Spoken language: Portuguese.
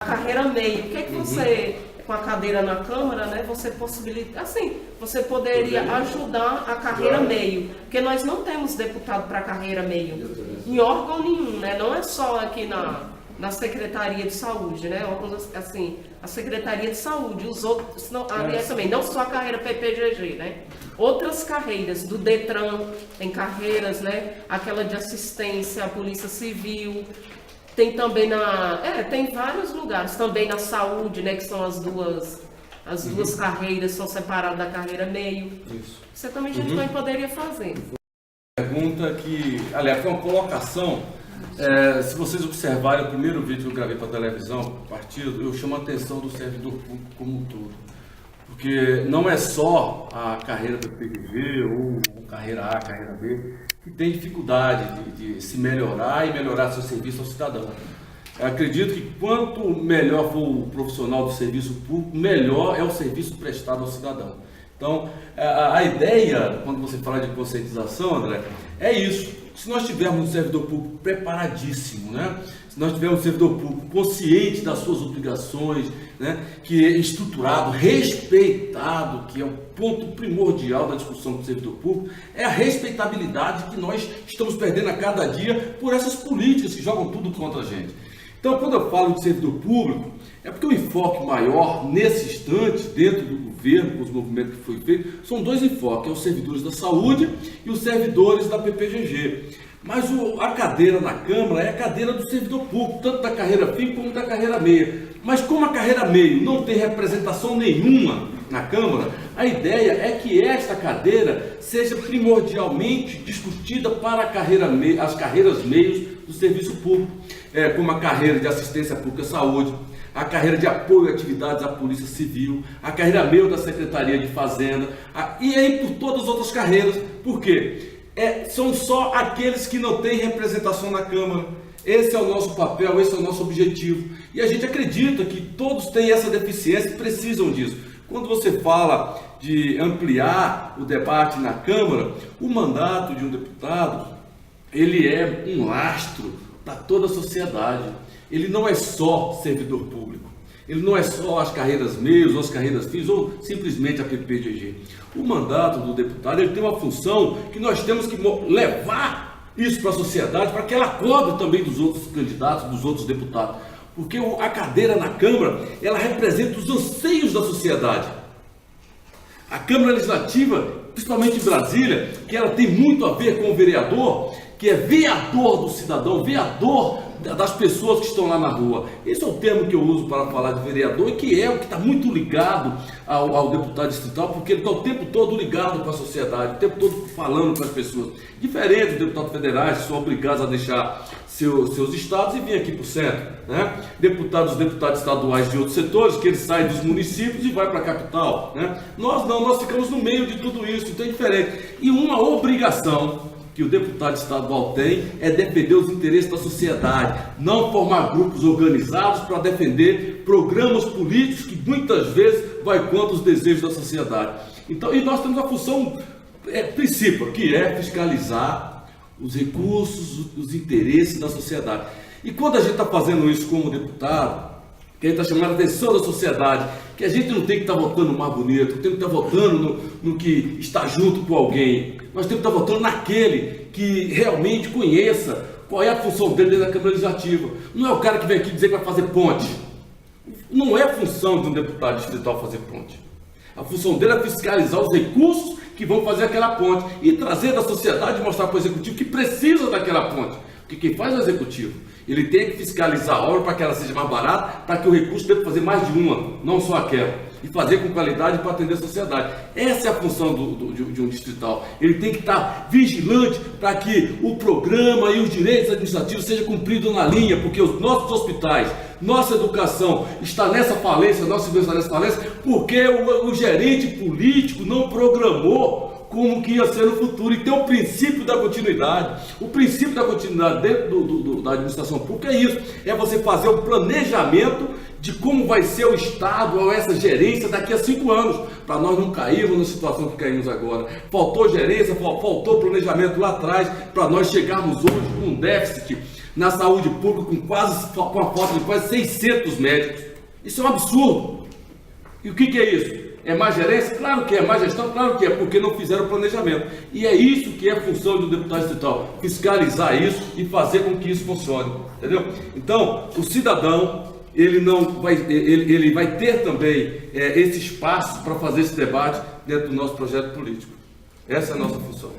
carreira meio. O que é que você, com a cadeira na Câmara, né, você possibilita, assim, você poderia ajudar a carreira meio, porque nós não temos deputado para carreira meio em órgão nenhum, né, não é só aqui na Secretaria de Saúde, né, órgãos, assim, a Secretaria de Saúde, os outros, não, aliás, também, não só a carreira PPGG, né, outras carreiras, do Detran, tem carreiras, né, aquela de assistência à Polícia Civil, tem também tem vários lugares, também na saúde, né, que são as duas carreiras, são separadas da carreira meio. Isso. Você também, a gente também poderia fazer. Pergunta que, aliás, foi uma colocação. Se vocês observarem o primeiro vídeo que eu gravei para a televisão, partido, eu chamo a atenção do servidor público como um todo. Porque não é só a carreira do PPG ou carreira A, carreira B, que tem dificuldade de se melhorar e melhorar seu serviço ao cidadão. Eu acredito que quanto melhor for o profissional do serviço público, melhor é o serviço prestado ao cidadão. Então, a ideia, quando você fala de conscientização, André, é isso. Se nós tivermos um servidor público preparadíssimo, né? Se nós tivermos um servidor público consciente das suas obrigações, né? Que é estruturado, respeitado, que é o ponto primordial da discussão com o servidor público, é a respeitabilidade que nós estamos perdendo a cada dia por essas políticas que jogam tudo contra a gente. Então, quando eu falo de servidor público, é porque o enfoque maior, nesse instante, dentro do governo, com os movimentos que foi feito, são dois enfoques, os servidores da saúde e os servidores da PPGG. Mas a cadeira na Câmara é a cadeira do servidor público, tanto da carreira fim como da carreira meia. Mas como a carreira meio não tem representação nenhuma na Câmara, a ideia é que esta cadeira seja primordialmente discutida para as carreiras meios do serviço público, como a carreira de assistência pública à saúde, a carreira de apoio a atividades à Polícia Civil, a carreira meio da Secretaria de Fazenda, e aí por todas as outras carreiras. Por quê? São só aqueles que não têm representação na Câmara. Esse é o nosso papel, esse é o nosso objetivo. E a gente acredita que todos têm essa deficiência e precisam disso. Quando você fala de ampliar o debate na Câmara, o mandato de um deputado, ele é um lastro para toda a sociedade. Ele não é só servidor público. Ele não é só as carreiras meias ou as carreiras fins ou simplesmente a PPGG. O mandato do deputado, ele tem uma função que nós temos que levar isso para a sociedade, para que ela cobre também dos outros candidatos, dos outros deputados. Porque a cadeira na Câmara, ela representa os anseios da sociedade. A Câmara Legislativa, principalmente em Brasília, que ela tem muito a ver com o vereador, que é vereador do cidadão, vereador das pessoas que estão lá na rua. Esse é o termo que eu uso para falar de vereador e que é o que está muito ligado ao deputado distrital, porque ele está o tempo todo ligado com a sociedade, o tempo todo falando com as pessoas. Diferente dos deputados federais, que são obrigados a deixar seus estados e vir aqui para o centro, né? Deputados estaduais de outros setores, que eles saem dos municípios e vai para a capital, né? Nós não, nós ficamos no meio de tudo isso, então é diferente. E uma obrigação que o deputado estadual tem é defender os interesses da sociedade, não formar grupos organizados para defender programas políticos que muitas vezes vai contra os desejos da sociedade. Então, e nós temos a função principal, que é fiscalizar os recursos, os interesses da sociedade. E quando a gente está fazendo isso como deputado, que a gente está chamando a atenção da sociedade, que a gente não tem que estar votando no mais bonito, tem que estar votando no que está junto com alguém. Nós temos que estar votando naquele que realmente conheça qual é a função dele dentro da Câmara Legislativa. Não é o cara que vem aqui dizer que vai fazer ponte. Não é a função de um deputado distrital fazer ponte. A função dele é fiscalizar os recursos que vão fazer aquela ponte e trazer da sociedade e mostrar para o executivo que precisa daquela ponte. Porque quem faz é o executivo. Ele tem que fiscalizar a obra para que ela seja mais barata, para que o recurso dê para fazer mais de uma, não só aquela. E fazer com qualidade para atender a sociedade. Essa é a função de um distrital. Ele tem que estar vigilante para que o programa e os direitos administrativos sejam cumpridos na linha, porque os nossos hospitais, nossa educação está nessa falência, nossa segurança está nessa falência, porque o gerente político não programou como que ia ser no futuro. E tem o princípio da continuidade. O princípio da continuidade dentro da administração pública é isso, é você fazer o planejamento de como vai ser o Estado ou essa gerência daqui a 5 anos, para nós não cairmos na situação que caímos agora. Faltou gerência, faltou planejamento lá atrás, para nós chegarmos hoje com um déficit Na saúde pública, com a falta de quase 600 médicos. Isso é um absurdo. E o que é isso? É má gerência? Claro que é. Má gestão? Claro que é, porque não fizeram planejamento. E é isso que é a função do deputado estadual, fiscalizar isso e fazer com que isso funcione. Entendeu? Então, o cidadão, ele vai ter também esse espaço para fazer esse debate dentro do nosso projeto político. Essa é a nossa função.